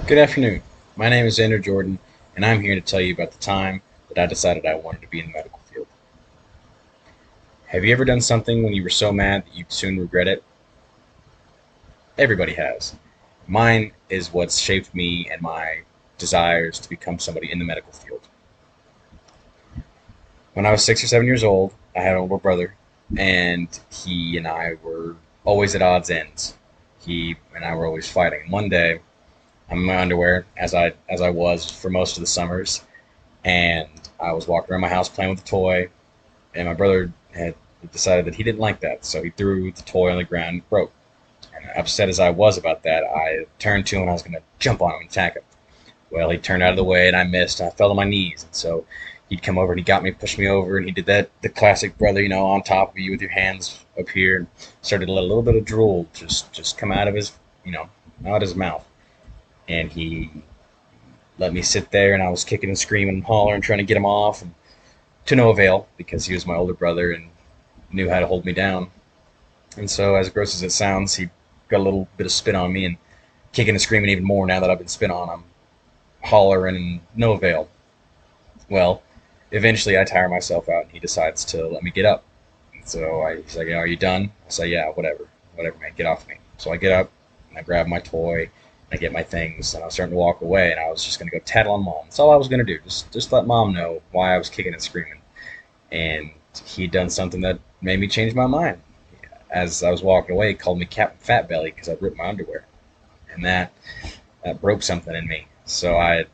Good afternoon. My name is Andrew Jordan, and I'm here to tell you about the time that I decided I wanted to be in the medical field. Have you ever done something when you were so mad that you'd soon regret it? Everybody has. Mine is what's shaped me and my desires to become somebody in the medical field. When I was 6 or 7 years old, I had an older brother, and he and I were always at odds ends. He and I were always fighting. One day, I'm in my underwear, as I was for most of the summers, and I was walking around my house playing with a toy, and my brother had decided that he didn't like that, so he threw the toy on the ground and broke. And upset as I was about that, I turned to him and I was going to jump on him and attack him. Well, he turned out of the way and I missed, and I fell to my knees. And so he'd come over and he got me, pushed me over, and he did that, the classic brother, on top of you with your hands up here, and started to let a little bit of drool just come out of his, out of his mouth. And he let me sit there, and I was kicking and screaming and hollering, trying to get him off, and to no avail because he was my older brother and knew how to hold me down. And so, as gross as it sounds, he got a little bit of spit on me and kicking and screaming even more now that I've been spit on. I'm hollering and no avail. Well, eventually I tire myself out and he decides to let me get up. And so he's like, "Are you done?" I say, "Yeah, whatever, man, get off me." So I get up and I grab my toy and I get my things and I was starting to walk away and I was just going to go tattle on mom. That's all I was going to do. Just let mom know why I was kicking and screaming. And he'd done something that made me change my mind. As I was walking away, he called me Captain Fat Belly because I'd ripped my underwear, and that broke something in me. So I,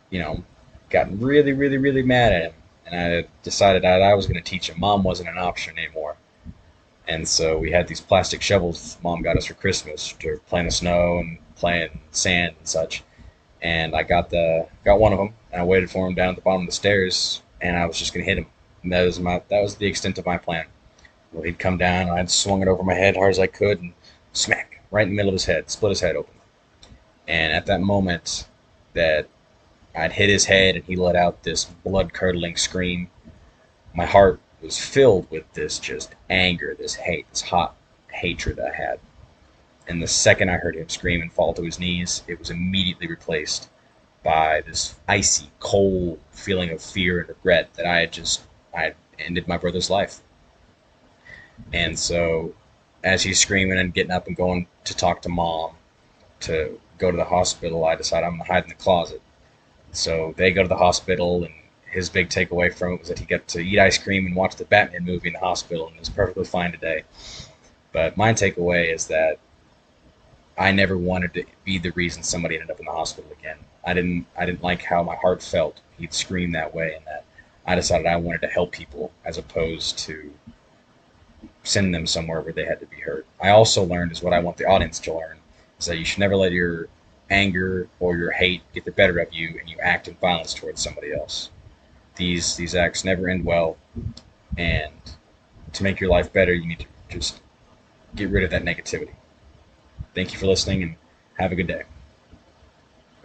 you know, got really, really, really mad at him, and I decided that I was going to teach him. Mom wasn't an option anymore, and so we had these plastic shovels Mom got us for Christmas to play in the snow and play in sand and such. And I got one of them, and I waited for him down at the bottom of the stairs, and I was just going to hit him. And that was the extent of my plan. Well, he'd come down, and I'd swung it over my head hard as I could, and smack right in the middle of his head, split his head open. And at that moment, that I'd hit his head, and he let out this blood curdling scream. My heart was filled with this just anger, this hate, this hot hatred I had. And the second I heard him scream and fall to his knees, it was immediately replaced by this icy, cold feeling of fear and regret that I had ended my brother's life. And so, as he's screaming and getting up and going to talk to mom to go to the hospital, I decide I'm going to hide in the closet. So they go to the hospital, and his big takeaway from it was that he got to eat ice cream and watch the Batman movie in the hospital, and it was perfectly fine today. But my takeaway is that I never wanted to be the reason somebody ended up in the hospital again. I didn't like how my heart felt. He'd scream that way, and that I decided I wanted to help people as opposed to send them somewhere where they had to be hurt. I also learned is what I want the audience to learn is that you should never let your anger or your hate get the better of you and you act in violence towards somebody else. These acts never end well, and to make your life better, you need to just get rid of that negativity. Thank you for listening and have a good day.